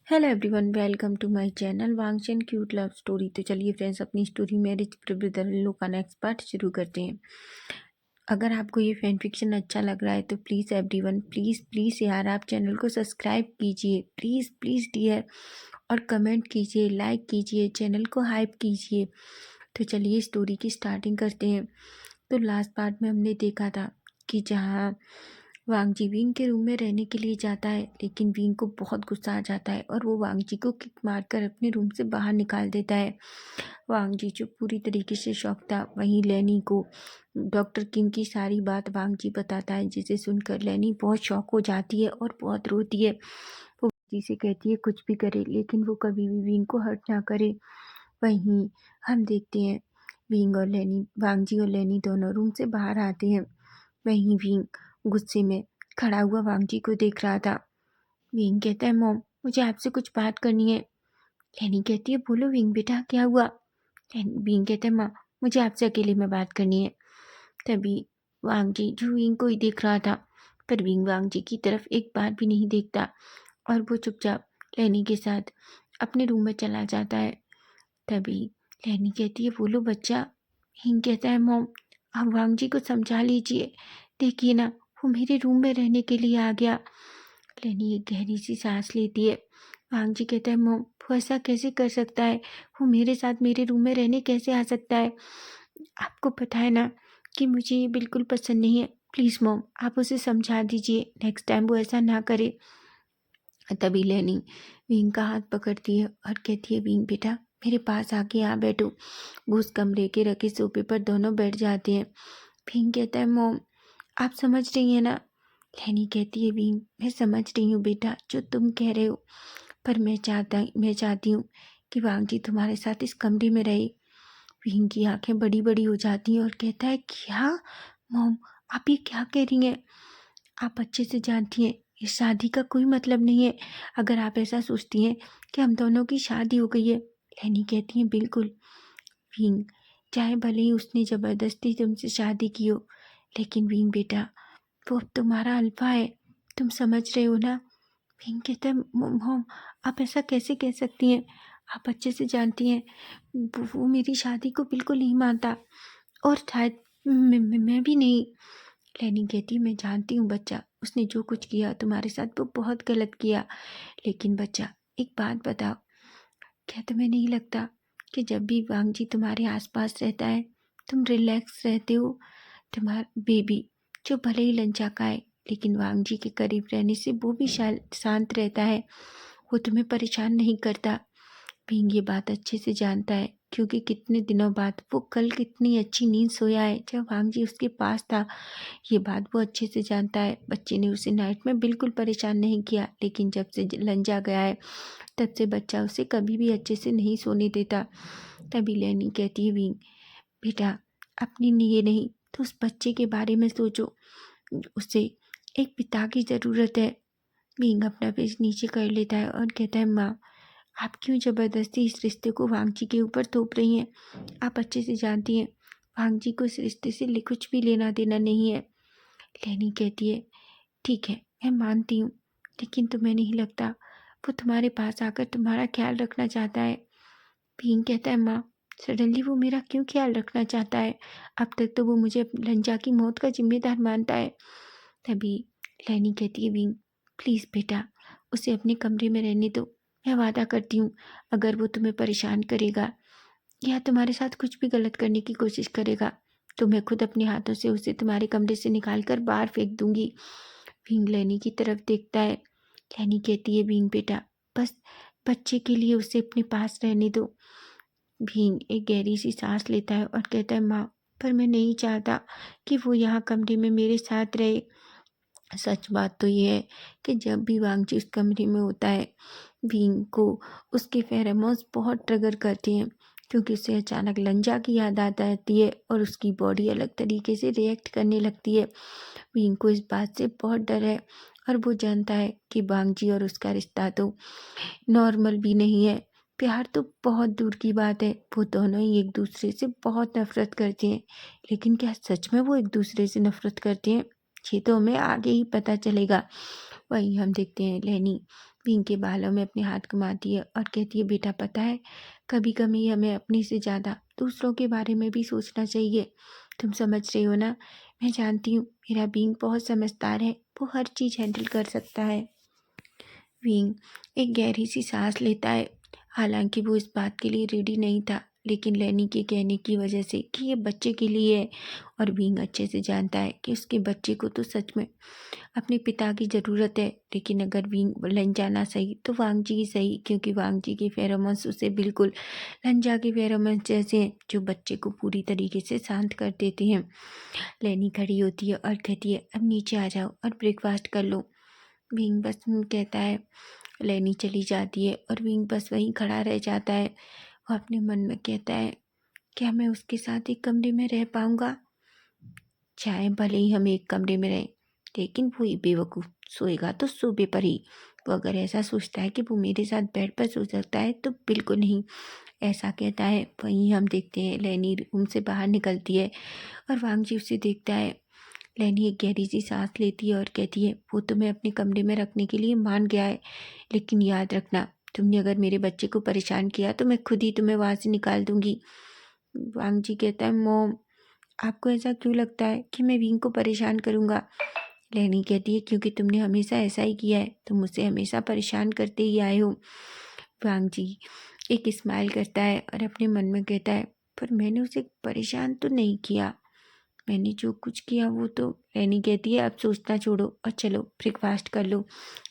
Hello everyone, welcome to my channel वांगशन cute love story. तो चलिए फ्रेंड्स, अपनी story marriage brother in law का नेक्स्ट पार्ट शुरू करते हैं। अगर आपको ये फैन फिक्शन अच्छा लग रहा है तो प्लीज़ एवरीवन, प्लीज़ प्लीज़ यार, आप चैनल को सब्सक्राइब कीजिए, प्लीज़ प्लीज़ डियर, और कमेंट कीजिए, लाइक कीजिए, चैनल को हाइप कीजिए। तो चलिए स्टोरी की स्टार्टिंग करते हैं। तो लास्ट पार्ट में हमने देखा था कि जहाँ वांगजी विंग के रूम में रहने के लिए जाता है, लेकिन विंग को बहुत गुस्सा आ जाता है और वो वांगजी को किक मारकर अपने रूम से बाहर निकाल देता है। वांगजी जो पूरी तरीके से शॉक था, वहीं लेनी को डॉक्टर किंग की सारी बात वांगजी बताता है, जिसे सुनकर लेनी बहुत शॉक हो जाती है और बहुत रोती है। वो वांगजी से कहती है कुछ भी करे लेकिन वो कभी भी विंग को हर्ट ना करे। वहीं हम देखते हैं विंग और लेनी, वांगजी और लेनी दोनों रूम से बाहर आते हैं। वहीं विंग गुस्से में खड़ा हुआ वांगजी को देख रहा था। विंग कहता है मॉम, मुझे आपसे कुछ बात करनी है। लेनी कहती है बोलो विंग बेटा, क्या हुआ। विंग कहता है माँ, मुझे आपसे अकेले में बात करनी है। तभी वांगजी जो विंग को ही देख रहा था, पर विंग वांगजी की तरफ एक बार भी नहीं देखता और वो चुपचाप लेनी के साथ अपने रूम में चला जाता है। तभी लेनी कहती है बोलो बच्चा। विंग कहता है मॉम, आप वांगजी को समझा लीजिए, देखिए ना, वो मेरे रूम में रहने के लिए आ गया। लेनी एक गहरी सी सांस लेती है। वांगजी कहता है मॉम, वो ऐसा कैसे कर सकता है, वो मेरे साथ मेरे रूम में रहने कैसे आ सकता है। आपको पता है ना कि मुझे ये बिल्कुल पसंद नहीं है। प्लीज़ मॉम, आप उसे समझा दीजिए, नेक्स्ट टाइम वो ऐसा ना करे। तभी लेनी विंग का हाथ पकड़ती है और कहती है विंग बेटा, मेरे पास आके आ बैठो। वो उस कमरे के रखे सोफे पर दोनों बैठ जाते हैं। विंग कहता है मॉम, आप समझ रही हैं ना। लेनी कहती है विंग, मैं समझ रही हूँ बेटा जो तुम कह रहे हो, पर मैं चाहती हूँ कि वांगजी तुम्हारे साथ इस कमरे में रहे। विंग की आंखें बड़ी बड़ी हो जाती हैं और कहता है क्या मॉम, आप ये क्या कह रही हैं। आप अच्छे से जानती हैं इस शादी का कोई मतलब नहीं है। अगर आप ऐसा सोचती हैं कि हम दोनों की शादी हो गई है। लेनी कहती है बिल्कुल विंग, चाहे भले ही उसने ज़बरदस्ती तुमसे शादी की हो, लेकिन विंग बेटा, वो अब तुम्हारा अल्फा है, तुम समझ रहे हो ना। विंग कहता है मॉम, आप ऐसा कैसे कह सकती हैं, आप अच्छे से जानती हैं वो मेरी शादी को बिल्कुल नहीं मानता, और शायद मैं भी नहीं। लेनी कहती मैं जानती हूँ बच्चा, उसने जो कुछ किया तुम्हारे साथ वो बहुत गलत किया, लेकिन बच्चा एक बात बताओ, क्या तुम्हें नहीं लगता कि जब भी वांगजी तुम्हारे आसपास रहता है तुम रिलैक्स रहते हो। तुम्हारा बेबी जो भले ही लंचा है, लेकिन वांगजी के करीब रहने से वो भी शांत रहता है, वो तुम्हें परेशान नहीं करता। भींग ये बात अच्छे से जानता है, क्योंकि कितने दिनों बाद वो कल कितनी अच्छी नींद सोया है जब वांगजी उसके पास था। ये बात वो अच्छे से जानता है। बच्चे ने उसे नाइट में बिल्कुल परेशान नहीं किया, लेकिन जब से लंजा गया है तब से बच्चा उसे कभी भी अच्छे से नहीं सोने देता। तभी लेनी कहती है विंग बेटा, अपनी लिए नहीं तो उस बच्चे के बारे में सोचो, उसे एक पिता की ज़रूरत है। विंग अपना पेज नीचे कर लेता है और कहता है माँ, आप क्यों ज़बरदस्ती इस रिश्ते को वांगजी के ऊपर थोप रही हैं। आप अच्छे से जानती हैं वांगजी को इस रिश्ते से कुछ भी लेना देना नहीं है। लेनी कहती है ठीक है, मैं मानती हूँ, लेकिन तुम्हें नहीं लगता वो तुम्हारे पास आकर तुम्हारा ख्याल रखना चाहता है। भीम कहता है माँ, सडनली वो मेरा क्यों ख्याल रखना चाहता है, अब तक तो वो मुझे लंजा की मौत का जिम्मेदार मानता है। तभी लेनी कहती है भीम, प्लीज़ बेटा, उसे अपने कमरे में रहने दो। मैं वादा करती हूँ अगर वो तुम्हें परेशान करेगा या तुम्हारे साथ कुछ भी गलत करने की कोशिश करेगा तो मैं खुद अपने हाथों से उसे तुम्हारे कमरे से निकाल कर बाहर फेंक दूंगी। भींग लेनी की तरफ देखता है। लेनी कहती है भींग बेटा, बस बच्चे के लिए उसे अपने पास रहने दो। भींग एक गहरी सी सांस लेता है और कहता है माँ, पर मैं नहीं चाहता कि वो यहाँ कमरे में मेरे साथ रहे। सच बात तो ये है कि जब भी वांगजी उस कमरे में होता है, भींग को उसके फेरोमोन्स बहुत ट्रिगर करती हैं, क्योंकि उसे अचानक लंजा की याद आ जाती है और उसकी बॉडी अलग तरीके से रिएक्ट करने लगती है। भींग को इस बात से बहुत डर है और वो जानता है कि वांगजी और उसका रिश्ता तो नॉर्मल भी नहीं है, प्यार तो बहुत दूर की बात है। वो दोनों ही एक दूसरे से बहुत नफरत करते हैं, लेकिन क्या सच में वो एक दूसरे से नफरत करते हैं, ये तो हमें आगे ही पता चलेगा। वहीं हम देखते हैं लेनी विंग के बालों में अपने हाथ घुमाती है और कहती है, बेटा पता है, कभी कभी हमें अपने से ज़्यादा दूसरों के बारे में भी सोचना चाहिए। तुम समझ रही हो ना? मैं जानती हूँ मेरा विंग बहुत समझदार है, वो हर चीज़ हैंडल कर सकता है। विंग एक गहरी सी सांस लेता है। हालांकि वो इस बात के लिए रेडी नहीं था, लेकिन लेनी के कहने की वजह से कि ये बच्चे के लिए है, और विंग अच्छे से जानता है कि उसके बच्चे को तो सच में अपने पिता की ज़रूरत है। लेकिन अगर विंग लंजा ना सही तो वांग जी ही सही, क्योंकि वांग जी के फेरोमोन्स उसे बिल्कुल लंजा के फेरोमोन्स जैसे हैं, जो बच्चे को पूरी तरीके से शांत कर देते हैं। लेनी खड़ी होती है और कहती है, अब नीचे आ जाओ और ब्रेकफास्ट कर लो। विंग बस कहता है। लेनी चली जाती है और विंग बस वहीं खड़ा रह जाता है। वो अपने मन में कहता है, क्या मैं उसके साथ एक कमरे में रह पाऊंगा? चाहे भले ही हम एक कमरे में रहें, लेकिन वो ही बेवकूफ़ सोएगा तो सोफे पर ही। वो अगर ऐसा सोचता है कि वो मेरे साथ बेड पर सो सकता है तो बिल्कुल नहीं, ऐसा कहता है। वहीं हम देखते हैं लेनी रूम से बाहर निकलती है और वांगजी उसे देखता है। लेनी एक गहरी सी सांस लेती है और कहती है, वो तुम्हें अपने कमरे में रखने के लिए मान गया है, लेकिन याद रखना, तुमने अगर मेरे बच्चे को परेशान किया तो मैं खुद ही तुम्हें वहाँ से निकाल दूंगी। वांगजी कहता है, मोम, आपको ऐसा क्यों लगता है कि मैं विंग को परेशान करूंगा? लेनी कहती है, क्योंकि तुमने हमेशा ऐसा ही किया है, तुम मुझे हमेशा परेशान करते ही आए हो। वांगजी एक स्माइल करता है और अपने मन में कहता है, पर मैंने उसे परेशान तो नहीं किया, मैंने जो कुछ किया वो तो। लेनी कहती है, अब सोचना छोड़ो और चलो ब्रेकफास्ट कर लो।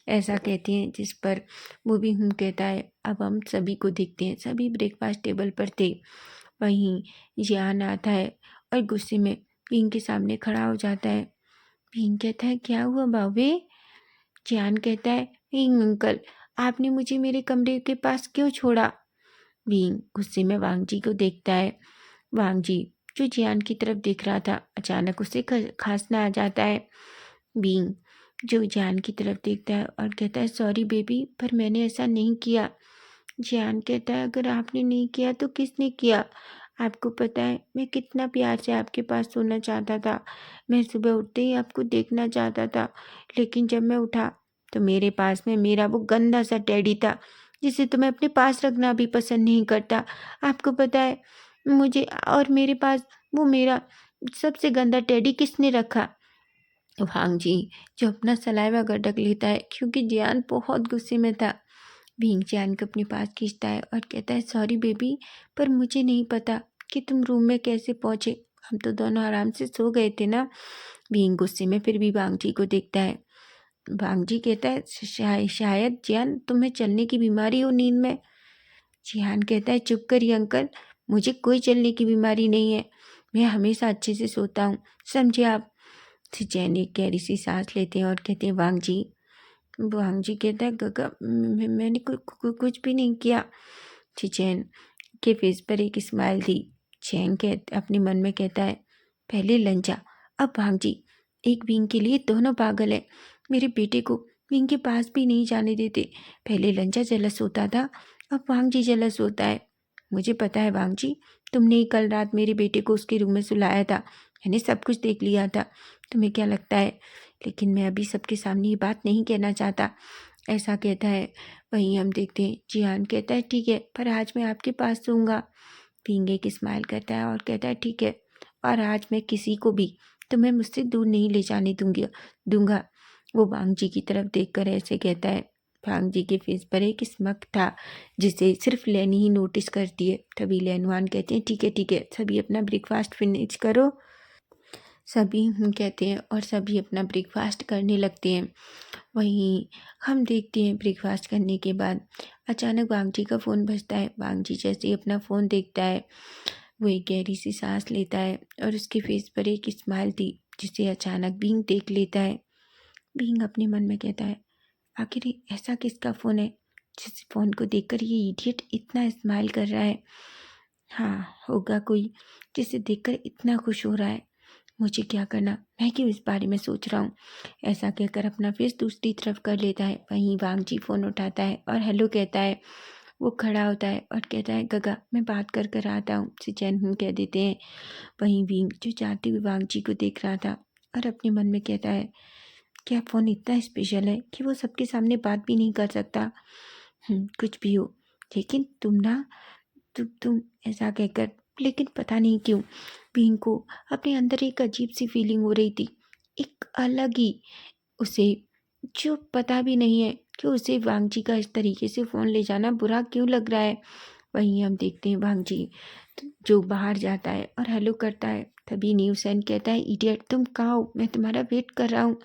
ऐसा कहते हैं, जिस पर वो भी कहता है। अब हम सभी को देखते हैं, सभी ब्रेकफास्ट टेबल पर थे। वहीं जियान आता है और गुस्से में पिंक के सामने खड़ा हो जाता है। पिंक कहता है, क्या हुआ बाबे? जियान कहता है, पिंक अंकल, आपने मुझे मेरे कमरे के पास क्यों छोड़ा? पिंक गुस्से में वांगजी को देखता है। वांगजी जो जियान की तरफ देख रहा था, अचानक उसे खांसना आ जाता है। बींग जो जियान की तरफ देखता है और कहता है, सॉरी बेबी, पर मैंने ऐसा नहीं किया। जियान कहता है, अगर आपने नहीं किया तो किसने किया? आपको पता है मैं कितना प्यार से आपके पास सोना चाहता था। मैं सुबह उठते ही आपको देखना चाहता था, लेकिन जब मैं उठा तो मेरे पास में मेरा वो गंदा सा टेडी था, जिसे तो मैं अपने पास रखना भी पसंद नहीं करता। आपको पता है मुझे और मेरे पास वो मेरा सबसे गंदा टेडी किसने रखा? भांग जी जो अपना सलाइवा गटक लेता है, क्योंकि जियान बहुत गुस्से में था। भींग जियान को अपने पास खींचता है और कहता है, सॉरी बेबी, पर मुझे नहीं पता कि तुम रूम में कैसे पहुंचे, हम तो दोनों आराम से सो गए थे ना। भींग गुस्से में फिर भी भांग जी को देखता है। भांग जी कहता है, शायद जियान तुम्हें चलने की बीमारी हो नींद में। जियान कहता है, चुप करिए अंकल, मुझे कोई चलने की बीमारी नहीं है, मैं हमेशा अच्छे से सोता हूँ, समझे आप? जियान एक गहरी सी सांस लेते हैं और कहते हैं, वांग जी कहता है, गगा मैंने कुछ भी नहीं किया। जियान के फेस पर एक स्माइल थी। चैन अपने मन में कहता है, पहले लंचा, अब भांग जी, एक बींग के लिए दोनों पागल है। मेरे बेटे को बींग के पास भी नहीं जाने देते। पहले लंचा जेलस होता था, अब भांग जी जेलस होता है। मुझे पता है भांग जी, तुमने ही कल रात मेरे बेटे को उसके रूम में सुलाया था, मैंने सब कुछ देख लिया था। तुम्हें क्या लगता है? लेकिन मैं अभी सबके सामने ये बात नहीं कहना चाहता। ऐसा कहता है। वहीं हम देखते हैं जियान कहता है, ठीक है, पर आज मैं आपके पास सोऊंगा। पिंग एक स्माइल करता है और कहता है, ठीक है, और आज मैं किसी को भी तुम्हें मुझसे दूर नहीं ले जाने दूंगा। वो भांग जी की तरफ देखकर ऐसे कहता है। भांग जी के फेस पर एक स्मक था, जिसे सिर्फ लेनी ही नोटिस करती है। तभी लेनवान कहते हैं, ठीक है, सभी अपना ब्रेकफास्ट फिनिश करो। सभी कहते हैं और सभी अपना ब्रेकफास्ट करने लगते हैं। वहीं हम देखते हैं ब्रेकफास्ट करने के बाद अचानक वांगजी का फ़ोन बजता है। वांगजी जैसे ही अपना फ़ोन देखता है, वो एक गहरी सी सांस लेता है और उसके फेस पर एक स्माइल थी, जिसे अचानक बींग देख लेता है। बींग अपने मन में कहता है, आखिर ये ऐसा किसका फ़ोन है जिस फ़ोन को देखकर ये इडियट इतना स्माइल कर रहा है? हाँ, होगा कोई जिसे देखकर इतना खुश हो रहा है। मुझे क्या करना, मैं क्यों इस बारे में सोच रहा हूँ? ऐसा कहकर अपना फेस दूसरी तरफ कर लेता है। वहीं वांगजी फ़ोन उठाता है और हेलो कहता है। वो खड़ा होता है और कहता है, गगा मैं बात कर कर आता हूँ, सिचैन कह देते हैं। वहीं विंग जो जाते हुए वांगजी को देख रहा था और अपने मन में कहता है, क्या फ़ोन इतना स्पेशल है कि वो सबके सामने बात भी नहीं कर सकता? कुछ भी हो, लेकिन तुम ऐसा कहकर, लेकिन पता नहीं क्यों पिंक को अपने अंदर एक अजीब सी फीलिंग हो रही थी, एक अलग ही, उसे जो पता भी नहीं है कि उसे वांगजी का इस तरीके से फ़ोन ले जाना बुरा क्यों लग रहा है। वहीं हम देखते हैं वांगजी जो बाहर जाता है और हेलो करता है। तभी न्यूसेन कहता है, इडियट तुम कहाँ हो, मैं तुम्हारा वेट कर रहा हूँ।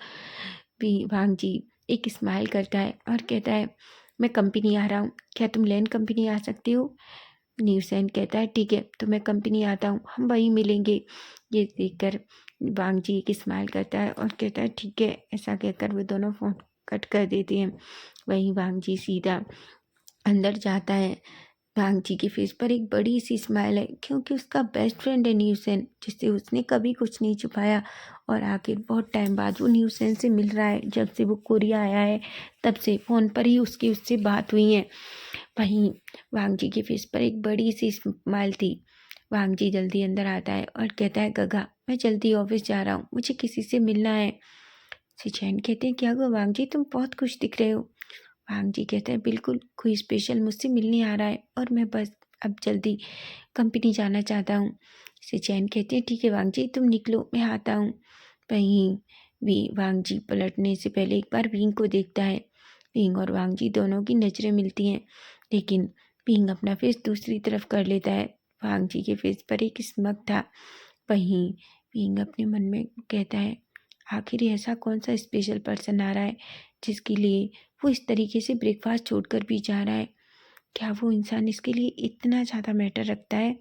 भी वांगजी एक स्माइल करता है और कहता है, मैं कंपनी आ रहा हूँ, क्या तुम लैंड कंपनी आ सकती हो? न्यूसेन कहता है, ठीक है तो मैं कंपनी आता हूँ, हम वहीं मिलेंगे। ये देखकर वांगजी एक स्माइल करता है और कहता है, ठीक है। ऐसा कहकर वो दोनों फ़ोन कट कर देते हैं। वहीं वांगजी सीधा अंदर जाता है। वांगजी के फेस पर एक बड़ी सी स्माइल है, क्योंकि उसका बेस्ट फ्रेंड है न्यूसेन, जिससे उसने कभी कुछ नहीं छुपाया। और आखिर बहुत टाइम बाद वो न्यूसेन से मिल रहा है। जब से वो कोरिया आया है तब से फ़ोन पर ही उसकी उससे बात हुई है। वहीं वांगजी के फेस पर एक बड़ी सी स्माइल थी। वांगजी जल्दी अंदर आता है और कहता है, गगा मैं जल्दी ऑफिस जा रहा हूँ, मुझे किसी से मिलना है। सिचैन कहते हैं, क्या हुआ वांगजी, तुम बहुत खुश दिख रहे हो। वांगजी कहते हैं, बिल्कुल कोई स्पेशल मुझसे मिलने आ रहा है और मैं बस अब जल्दी कंपनी जाना चाहता हूँ। सिचैन कहते हैं, ठीक है वांगजी तुम निकलो, मैं आता हूँ। वहीं भी वांगजी पलटने से पहले एक बार विंग को देखता है। विंग और वांगजी दोनों की नज़रें मिलती हैं, लेकिन विंग अपना फेस दूसरी तरफ कर लेता है। वांगजी के फेस पर एक स्मग था। वहीं विंग अपने मन में कहता है, आखिर ऐसा कौन सा स्पेशल पर्सन आ रहा है जिसके लिए वो इस तरीके से ब्रेकफास्ट छोड़कर भी जा रहा है। क्या वो इंसान इसके लिए इतना ज़्यादा मैटर रखता है?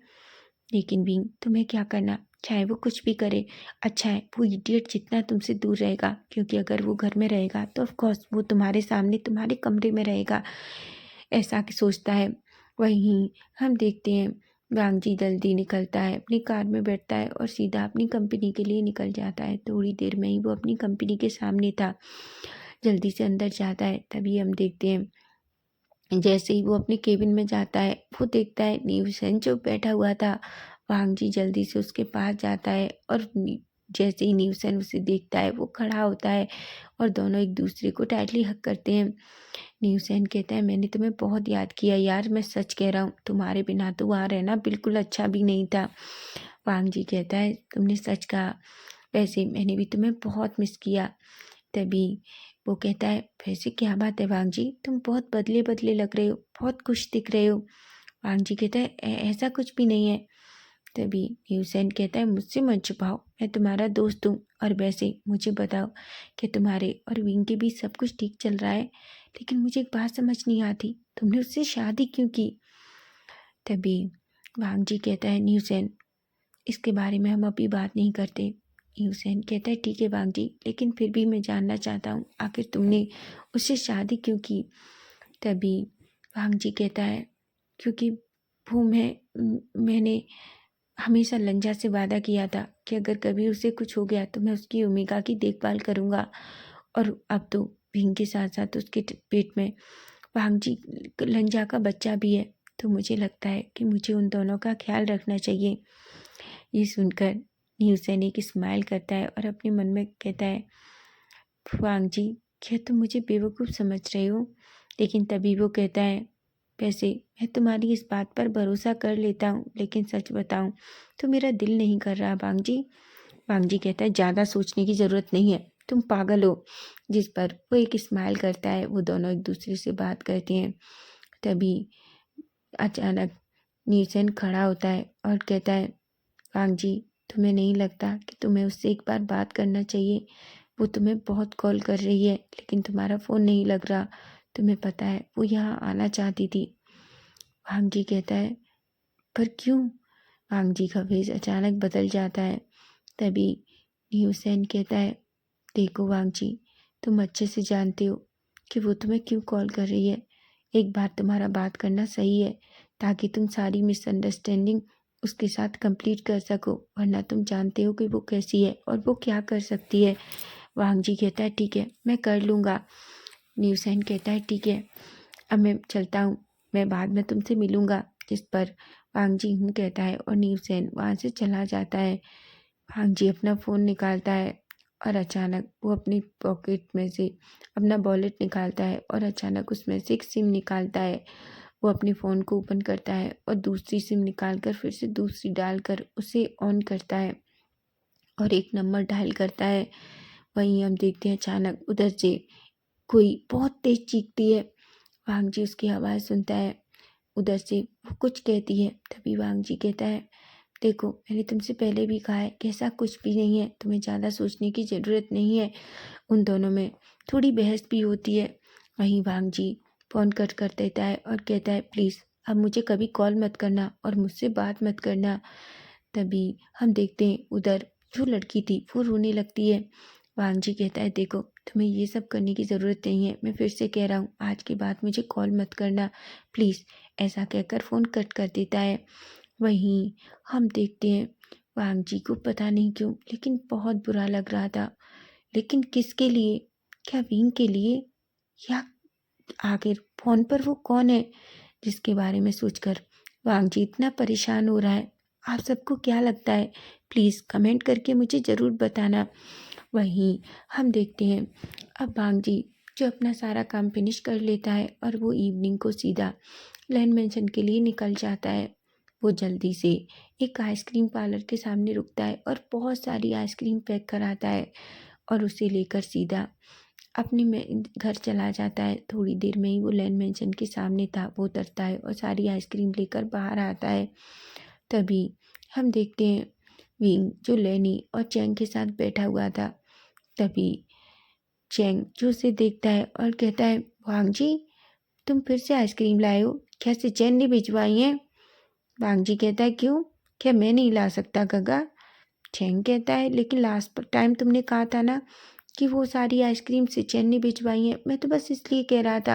लेकिन विंग तुम्हें क्या करना, चाहे वो कुछ भी करे, अच्छा है वो इडियट जितना तुमसे दूर रहेगा, क्योंकि अगर वो घर में रहेगा तो ऑफ कोर्स वो तुम्हारे सामने तुम्हारे कमरे में रहेगा, ऐसा कि सोचता है। वहीं हम देखते हैं वांगजी जल्दी निकलता है, अपनी कार में बैठता है और सीधा अपनी कंपनी के लिए निकल जाता है। थोड़ी देर में ही वो अपनी कंपनी के सामने था। जल्दी से अंदर जाता है। तभी हम देखते हैं जैसे ही वो अपने केबिन में जाता है, वो देखता है न्यूसेन जो बैठा हुआ था। वांगजी जल्दी से उसके पास जाता है और जैसे ही न्यूसेन उसे देखता है वो खड़ा होता है और दोनों एक दूसरे को टाइटली हग करते हैं। न्यूसेन कहता है, मैंने तुम्हें बहुत याद किया यार, मैं सच कह रहा हूँ, तुम्हारे बिना तो वहाँ रहना बिल्कुल अच्छा भी नहीं था। वांगजी कहता है, तुमने सच कहा, वैसे मैंने भी तुम्हें बहुत मिस किया। तभी वो कहता है, वैसे क्या बात है वांगजी, तुम बहुत बदले बदले लग रहे हो, बहुत खुश दिख रहे हो। वांगजी कहता है, ऐसा कुछ भी नहीं है। तभी न्यूसेन कहता है, मुझसे मत छुपाओ, मैं तुम्हारा दोस्त हूँ, और वैसे मुझे बताओ कि तुम्हारे और विंग के बीच सब कुछ ठीक चल रहा है, लेकिन मुझे एक बात समझ नहीं आती, तुमने उससे शादी क्यों की? तभी वांगजी कहता है, न्यूसेन इसके बारे में हम अभी बात नहीं करते। ह्यूसेन कहता है, ठीक है वांगजी, लेकिन फिर भी मैं जानना चाहता हूँ आखिर तुमने उससे शादी क्यों की? तभी वांगजी कहता है, क्योंकि वो मैंने हमेशा लंजा से वादा किया था कि अगर कभी उसे कुछ हो गया तो मैं उसकी ओमेगा की देखभाल करूँगा, और अब तो भींग के साथ साथ उसके पेट में वांगजी लंजा का बच्चा भी है, तो मुझे लगता है कि मुझे उन दोनों का ख्याल रखना चाहिए। ये सुनकर न्यूसेन एक स्माइल करता है और अपने मन में कहता है, वांगजी क्या तुम मुझे बेवकूफ़ समझ रहे हो? लेकिन तभी वो कहता है, वैसे मैं तुम्हारी इस बात पर भरोसा कर लेता हूँ, लेकिन सच बताऊँ तो मेरा दिल नहीं कर रहा वांगजी। वांगजी कहता है, ज़्यादा सोचने की ज़रूरत नहीं है, तुम पागल हो। जिस पर वो एक स्माइल करता है। वो दोनों एक दूसरे से बात करते हैं। तभी अचानक न्यूसेन खड़ा होता है और कहता है, वांगजी तुम्हें नहीं लगता कि तुम्हें उससे एक बार बात करना चाहिए? वो तुम्हें बहुत कॉल कर रही है, लेकिन तुम्हारा फ़ोन नहीं लग रहा। तुम्हें पता है वो यहाँ आना चाहती थी। वांगजी कहता है, पर क्यों? वांगजी का फेस अचानक बदल जाता है। तभी न्यूसेन कहता है, देखो वांगजी, तुम अच्छे से जानते हो कि वो तुम्हें क्यों कॉल कर रही है। एक बार तुम्हारा बात करना सही है, ताकि तुम सारी मिसअंडरस्टैंडिंग उसके साथ कंप्लीट कर सको, वरना तुम जानते हो कि वो कैसी है और वो क्या कर सकती है। वांगजी कहता है, ठीक है मैं कर लूँगा। न्यूसेन कहता है, ठीक है अब मैं चलता हूँ, मैं बाद में तुमसे मिलूँगा। जिस पर वांगजी कहता है और न्यूसेन वहाँ से चला जाता है। वांगजी अपना फ़ोन निकालता है और अचानक वो अपनी पॉकेट में से अपना वॉलेट निकालता है और अचानक उसमें से एक सिम निकालता है। वो अपने फ़ोन को ओपन करता है और दूसरी सिम निकाल कर फिर से दूसरी डालकर उसे ऑन करता है और एक नंबर डायल करता है। वहीं हम देखते हैं अचानक उधर से कोई बहुत तेज़ चीखती है। वांग जी उसकी आवाज़ सुनता है। उधर से वो कुछ कहती है, तभी वांग जी कहता है, देखो मैंने तुमसे पहले भी कहा है कि ऐसा कुछ भी नहीं है, तुम्हें ज़्यादा सोचने की ज़रूरत नहीं है। उन दोनों में थोड़ी बहस भी होती है। वहीं वांग जी फ़ोन कट कर देता है और कहता है, प्लीज़ अब मुझे कभी कॉल मत करना और मुझसे बात मत करना। तभी हम देखते हैं उधर जो लड़की थी वो रोने लगती है। वांग जी कहता है, देखो तुम्हें ये सब करने की ज़रूरत नहीं है, मैं फिर से कह रहा हूँ आज के बाद मुझे कॉल मत करना प्लीज़। ऐसा कहकर फ़ोन कट कर देता है। वहीं हम देखते हैं वांग जी को पता नहीं क्यों लेकिन बहुत बुरा लग रहा था। लेकिन किसके लिए? क्या विंग के लिए? या आखिर फ़ोन पर वो कौन है जिसके बारे में सोचकर वांग जी इतना परेशान हो रहा है? आप सबको क्या लगता है? प्लीज़ कमेंट करके मुझे ज़रूर बताना। वहीं हम देखते हैं अब वांग जी जो अपना सारा काम फिनिश कर लेता है और वो इवनिंग को सीधा लैंड मेंशन के लिए निकल जाता है। वो जल्दी से एक आइसक्रीम पार्लर के सामने रुकता है और बहुत सारी आइसक्रीम पैक कराता है और उसे लेकर सीधा अपने में घर चला जाता है। थोड़ी देर में ही वो लैंड मेंशन के सामने था, वो उतरता है और सारी आइसक्रीम लेकर बाहर आता है। तभी हम देखते हैं विंग जो लेनी और चैंग के साथ बैठा हुआ था। तभी चैंग जो उसे देखता है और कहता है, वांग जी तुम फिर से आइसक्रीम लाए हो? क्या चैन ने भिजवाई हैं? वांग जी कहता है, क्यों? क्या मैं नहीं ला सकता गगा? चैंग कहता है, लेकिन लास्ट टाइम तुमने कहा था ना कि वो सारी आइसक्रीम से चैन ने भिजवाई हैं, मैं तो बस इसलिए कह रहा था।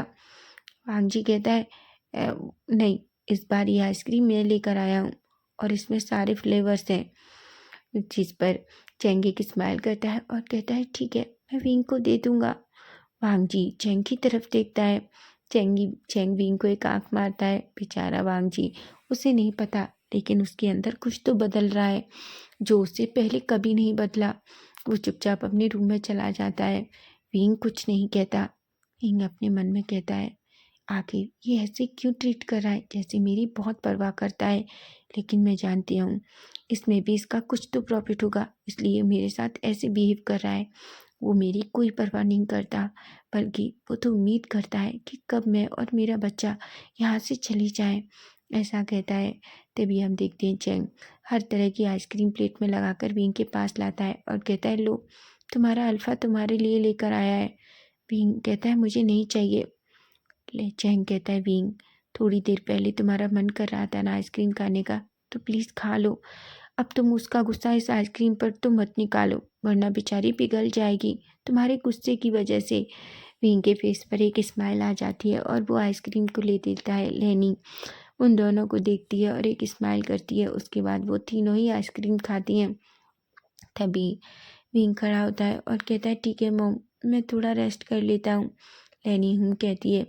वांग जी कहता है, नहीं, इस बार ये आइसक्रीम मैं लेकर आया हूँ और इसमें सारे फ्लेवर्स हैं। जिस पर चैंग एक स्माइल करता है और कहता है, ठीक है मैं विंग को दे दूँगा। वांग जी चैंग की तरफ देखता है। चैंग विंग को एक आंख मारता है। बेचारा वांग जी, उसे नहीं पता लेकिन उसके अंदर कुछ तो बदल रहा है जो उससे पहले कभी नहीं बदला। वो चुपचाप अपने रूम में चला जाता है। विंग कुछ नहीं कहता। विंग अपने मन में कहता है, आखिर ये ऐसे क्यों ट्रीट कर रहा है जैसे मेरी बहुत परवाह करता है। लेकिन मैं जानती हूँ इसमें भी इसका कुछ तो प्रॉफिट होगा, इसलिए मेरे साथ ऐसे बिहेव कर रहा है। वो मेरी कोई परवाह नहीं करता, बल्कि वो तो उम्मीद करता है कि कब मैं और मेरा बच्चा यहाँ से चली जाए। ऐसा कहता है। तभी हम देखते हैं चैंग हर तरह की आइसक्रीम प्लेट में लगाकर विंग के पास लाता है और कहता है, लो तुम्हारा अल्फ़ा तुम्हारे लिए लेकर आया है। विंग कहता है, मुझे नहीं चाहिए। ले चैंग कहता है, विंग थोड़ी देर पहले तुम्हारा मन कर रहा था ना आइसक्रीम खाने का, तो प्लीज़ खा लो। अब तुम उसका गुस्सा इस आइसक्रीम पर तो मत निकालो, वरना बेचारी पिघल जाएगी तुम्हारे गुस्से की वजह से। विंग के फेस पर एक स्माइल आ जाती है और वो आइसक्रीम को ले देता है। लेनी उन दोनों को देखती है और एक स्माइल करती है। उसके बाद वो तीनों ही आइसक्रीम खाती हैं। तभी विंग खड़ा होता है और कहता है, ठीक है मॉम, मैं थोड़ा रेस्ट कर लेता हूँ। लेनी हूँ कहती है।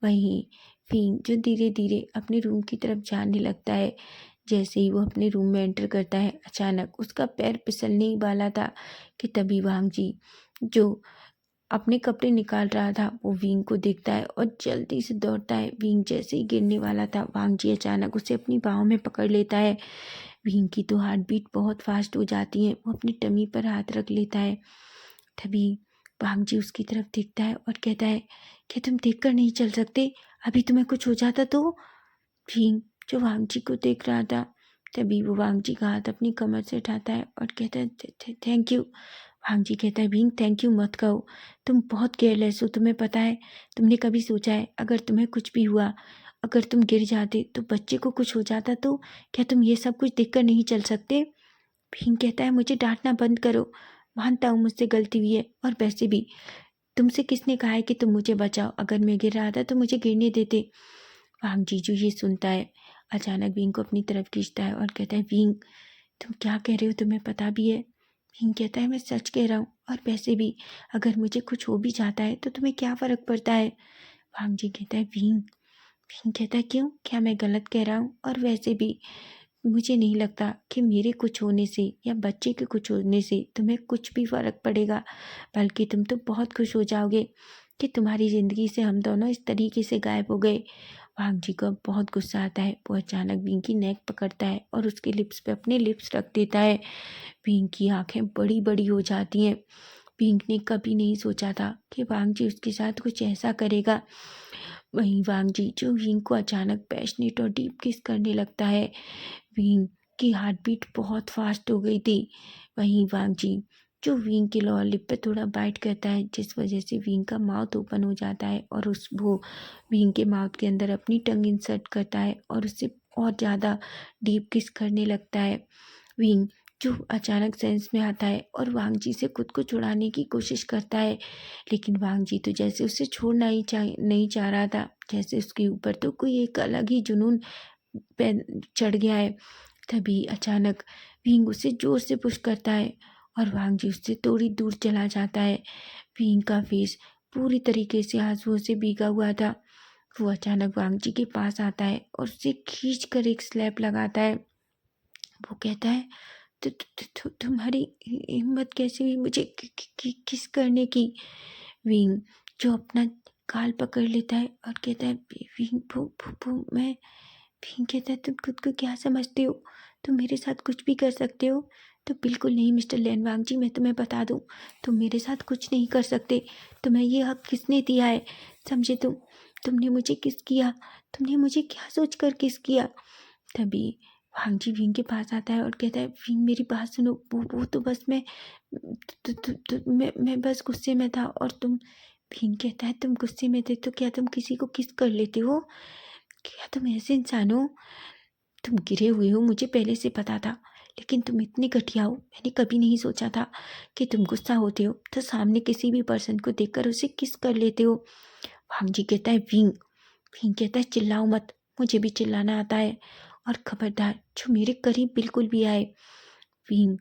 वहीं विंग जो धीरे धीरे अपने रूम की तरफ जाने लगता है। जैसे ही वो अपने रूम में एंटर करता है, अचानक उसका पैर फिसलने ही वाला था कि तभी वांग जी जो अपने कपड़े निकाल रहा था वो विंग को देखता है और जल्दी से दौड़ता है। विंग जैसे ही गिरने वाला था, वांग जी अचानक उसे अपनी बाहों में पकड़ लेता है। विंग की तो हार्ट बीट बहुत फास्ट हो जाती है। वो अपनी टमी पर हाथ रख लेता है। तभी वांग जी उसकी तरफ देखता है और कहता है, क्या तुम देखकर नहीं चल सकते? अभी तुम्हें कुछ हो जाता तो? भीम जो वांग जी को देख रहा था, तभी वो वांग जी का हाथ अपनी कमर से उठाता है और कहता है, थैंक यू। वांग जी कहता है, भीम थैंक यू मत कहो, तुम बहुत केयरलेस हो। तुम्हें पता है, तुमने कभी सोचा है अगर तुम्हें कुछ भी हुआ, अगर तुम गिर जाते तो बच्चे को कुछ हो जाता तो क्या तुम ये सब कुछ देखकर नहीं चल सकते? भीम कहता है, मुझे डांटना बंद करो, मानता हूँ मुझसे गलती हुई है, और वैसे भी तुमसे किसने कहा है कि तुम मुझे बचाओ? अगर मैं गिर रहा था तो मुझे गिरने देते। वांग जीजू ये सुनता है, अचानक विंग को अपनी तरफ खींचता है और कहता है, विंग तुम क्या कह रहे हो, तुम्हें पता भी है? विंग कहता है, मैं सच कह रहा हूँ, और वैसे भी अगर मुझे कुछ हो भी जाता है तो तुम्हें क्या फ़र्क पड़ता है? वांग जी कहता है, विंग। विंग कहता है, क्यों, क्या मैं गलत कह रहा हूँ? और वैसे भी मुझे नहीं लगता कि मेरे कुछ होने से या बच्चे के कुछ होने से तुम्हें कुछ भी फ़र्क पड़ेगा, बल्कि तुम तो बहुत खुश हो जाओगे कि तुम्हारी ज़िंदगी से हम दोनों इस तरीके से गायब हो गए। वांग जी को अब बहुत गुस्सा आता है। वो अचानक विंग की नेक पकड़ता है और उसके लिप्स पे अपने लिप्स रख देता है। विंग की आंखें बड़ी बड़ी हो जाती हैं। विंग ने कभी नहीं सोचा था कि वांग जी उसके साथ कुछ ऐसा करेगा। वहीं वांग जी जो विंग को अचानक पैशनेट और डीप किस करने लगता है। विंग की हार्ट बीट बहुत फास्ट हो गई थी। वहीं वांग जी जो विंग के लोअर लिप पे थोड़ा बाइट करता है, जिस वजह से विंग का माउथ ओपन हो जाता है और वो विंग के माउथ के अंदर अपनी टंग इंसर्ट करता है और उससे और ज़्यादा डीप किस करने लगता है। विंग जो अचानक सेंस में आता है और वांग जी से खुद को छुड़ाने की कोशिश करता है, लेकिन वांग जी तो जैसे उसे छोड़ना ही नहीं चाह रहा था, जैसे उसके ऊपर तो कोई एक अलग ही जुनून चढ़ गया है। तभी अचानक विंग उसे जोर से पुश करता है और वांग जी उससे थोड़ी दूर चला जाता है। विंग का फेस पूरी तरीके से आंसुओं से भीगा हुआ था। वो अचानक वांग जी के पास आता है और उसे खींच कर एक स्लैप लगाता है। वो कहता है, तुम्हारी हिम्मत कैसे हुई मुझे किस करने की। विंग जो अपना गाल पकड़ लेता है और कहता है, विंग मैं। विंग कहता है, तुम खुद को क्या समझते हो, तुम मेरे साथ कुछ भी कर सकते हो। तो बिल्कुल नहीं मिस्टर लेनवांग जी, मैं तुम्हें बता दूं, तुम मेरे साथ कुछ नहीं कर सकते। तुम्हें ये हक किसने दिया है, समझे तुमने मुझे किस किया, तुमने मुझे क्या सोच कर किस किया। तभी वांग जी विंग के पास आता है और कहता है, विंग मेरी बात सुनो, वो तो बस मैं बस गुस्से में था और तुम। विंग कहता है, तुम गुस्से में थे तो क्या तुम किसी को किस कर लेते हो, क्या तुम ऐसे इंसान हो। तुम गिरे हुए हो मुझे पहले से पता था, लेकिन तुम इतने घटिया हो, मैंने कभी नहीं सोचा था कि तुम गुस्सा होते हो तो सामने किसी भी पर्सन को देखकर उसे किस कर लेते हो। वांग जी कहता है, विंग। विंग कहता है, चिल्लाओ मत, मुझे भी चिल्लाना आता है, और खबरदार जो मेरे करीब बिल्कुल भी आए। विंग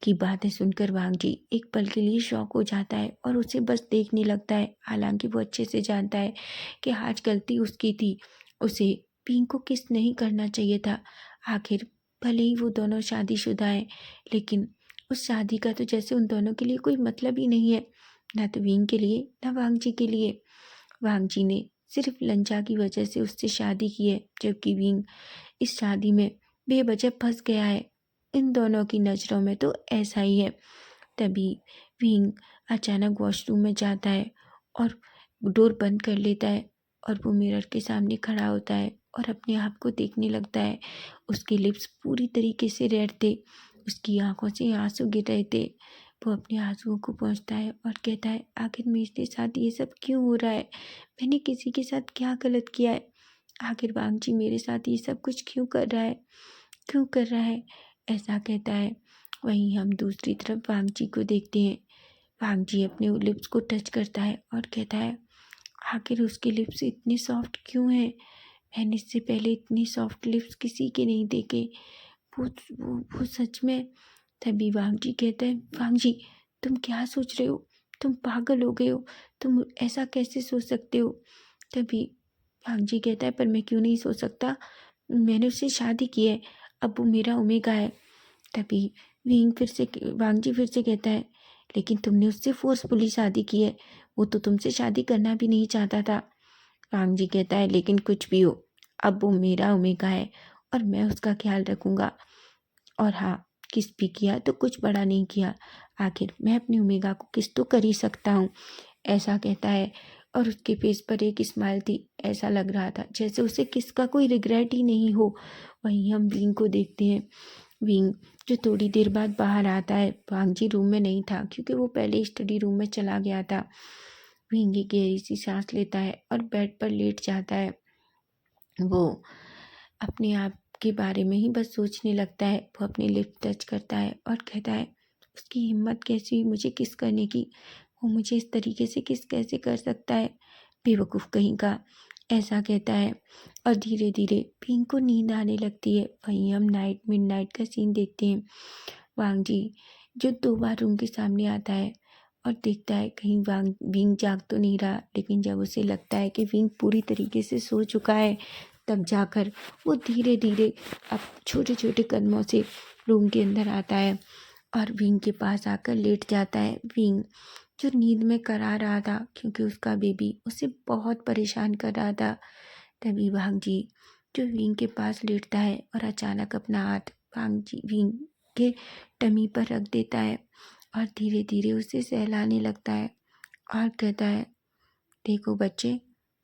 की बातें सुनकर वांग जी एक पल के लिए शॉक हो जाता है और उसे बस देखने लगता है। हालांकि वो अच्छे से जानता है कि आज गलती उसकी थी, उसे विंग को किस नहीं करना चाहिए था। आखिर भले ही वो दोनों शादीशुदा हैं, लेकिन उस शादी का तो जैसे उन दोनों के लिए कोई मतलब ही नहीं है, ना तो विंग के लिए ना वांग जी के लिए। वांग जी ने सिर्फ लंचा की वजह से उससे शादी की है, जबकि विंग इस शादी में बेवजह फंस गया है। इन दोनों की नज़रों में तो ऐसा ही है। तभी विंग अचानक वॉशरूम में जाता है और डोर बंद कर लेता है और वो मिरर के सामने खड़ा होता है और अपने आप को देखने लगता है। उसके लिप्स पूरी तरीके से रेड थे, उसकी आंखों से आंसू गिर रहे थे। वो अपने आंसुओं को पोंछता है और कहता है, आखिर मेरे साथ ये सब क्यों हो रहा है, मैंने किसी के साथ क्या गलत किया है, आखिर वांग जी मेरे साथ ये सब कुछ क्यों कर रहा है, क्यों कर रहा है, ऐसा कहता है। वहीं हम दूसरी तरफ वांग जी को देखते हैं। वांग जी अपने लिप्स को टच करता है और कहता है, आखिर उसके लिप्स इतने सॉफ्ट क्यों हैं, मैंने इससे पहले इतनी सॉफ्ट लिप्स किसी के नहीं देखे। वो सच में। तभी वांग जी कहता है, वांग जी तुम क्या सोच रहे हो, तुम पागल हो गए हो, तुम ऐसा कैसे सोच सकते हो। तभी वांग जी कहता है, पर मैं क्यों नहीं सोच सकता, मैंने उससे शादी की है, अब वो मेरा ओमेगा है। तभी वांग जी फिर से कहता है, लेकिन तुमने उससे फोर्सफुली शादी की है, वो तो तुमसे शादी करना भी नहीं चाहता था। वांग जी कहता है, लेकिन कुछ भी हो, अब वो मेरा ओमेगा है और मैं उसका ख्याल रखूंगा। और हाँ, किस भी किया तो कुछ बड़ा नहीं किया, आखिर मैं अपनी ओमेगा को किस तो कर ही सकता हूँ, ऐसा कहता है। और उसके फेस पर एक स्माइल थी, ऐसा लग रहा था जैसे उसे किसका कोई रिग्रेट ही नहीं हो। वहीं हम विंग को देखते हैं। विंग जो थोड़ी देर बाद बाहर आता है, वांग जी रूम में नहीं था क्योंकि वो पहले स्टडी रूम में चला गया था। विंग एक गहरी सी सांस लेता है और बेड पर लेट जाता है। वो अपने आप के बारे में ही बस सोचने लगता है। वो अपने लिप टच करता है और कहता है, उसकी हिम्मत कैसी हुई मुझे किस करने की, वो मुझे इस तरीके से किस कैसे कर सकता है, बेवकूफ़ कहीं का, ऐसा कहता है। और धीरे धीरे पिंक को नींद आने लगती है। वहीं हम मिडनाइट का सीन देखते हैं। वांग जी जो 2 बार रूम के सामने आता है और देखता है कहीं विंग जाग तो नहीं रहा, लेकिन जब उसे लगता है कि विंग पूरी तरीके से सो चुका है, तब जाकर वो धीरे धीरे अब छोटे छोटे कदमों से रूम के अंदर आता है और विंग के पास आकर लेट जाता है। विंग जो नींद में करा रहा था क्योंकि उसका बेबी उसे बहुत परेशान कर रहा था। तभी भांजी जो विंग के पास लेटता है और अचानक अपना हाथ भांजी विंग के टमी पर रख देता है और धीरे धीरे उसे सहलाने लगता है और कहता है, देखो बच्चे,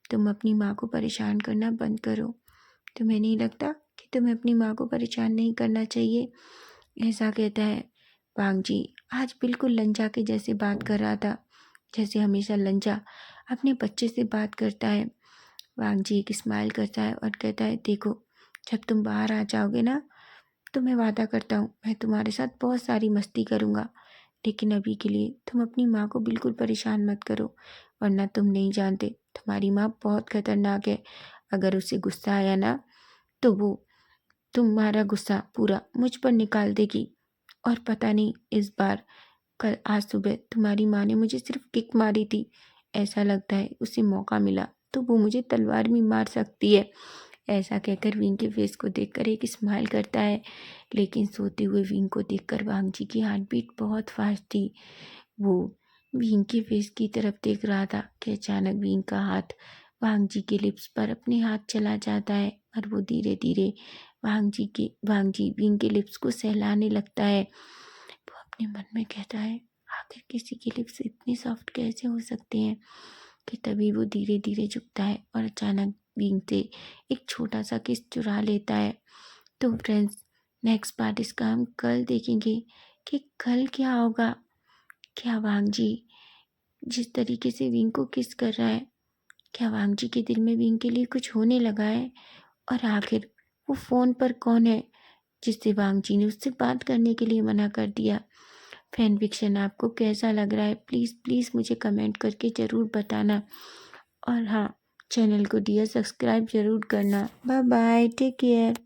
तुम अपनी माँ को परेशान करना बंद करो। तुम्हें नहीं लगता कि तुम्हें अपनी माँ को परेशान नहीं करना चाहिए? ऐसा कहता है। भांजी आज बिल्कुल लंजा के जैसे बात कर रहा था, जैसे हमेशा लंजा अपने बच्चे से बात करता है। वांगजी एक स्माइल करता है और कहता है, देखो, जब तुम बाहर आ जाओगे ना, तो मैं वादा करता हूँ मैं तुम्हारे साथ बहुत सारी मस्ती करूँगा, लेकिन अभी के लिए तुम अपनी माँ को बिल्कुल परेशान मत करो, वरना तुम नहीं जानते तुम्हारी माँ बहुत खतरनाक है। अगर उसे गुस्सा आया ना, तो वो तुम्हारा गुस्सा पूरा मुझ पर निकाल देगी। और पता नहीं इस बार कल आज सुबह तुम्हारी माँ ने मुझे सिर्फ किक मारी थी, ऐसा लगता है उसे मौका मिला तो वो मुझे तलवार भी मार सकती है। ऐसा कहकर विंग के फेस को देखकर एक स्माइल करता है, लेकिन सोते हुए विंग को देखकर वांगजी की हार्ट बीट बहुत फास्ट थी। वो विंग के फेस की तरफ देख रहा था कि अचानक विंग का हाथ वांगजी के लिप्स पर अपने हाथ चला जाता है और वो धीरे धीरे वांगजी विंग के लिप्स को सहलाने लगता है। वो अपने मन में कहता है, आखिर किसी के लिप्स इतने सॉफ्ट कैसे हो सकते हैं? कि तभी वो धीरे धीरे झुकता है और अचानक विंग से एक छोटा सा किस चुरा लेता है। तो फ्रेंड्स, नेक्स्ट पार्ट इसका हम कल देखेंगे कि कल क्या होगा। क्या वांगजी जिस तरीके से विंग को किस कर रहा है, क्या वांगजी के दिल में विंग के लिए कुछ होने लगा है? और आखिर वो फ़ोन पर कौन है जिससे वांगजी ने उससे बात करने के लिए मना कर दिया? फैन फिक्शन आपको कैसा लग रहा है? प्लीज़ प्लीज़ मुझे कमेंट करके ज़रूर बताना। और हाँ, चैनल को डियर सब्सक्राइब ज़रूर करना। Bye bye, take care.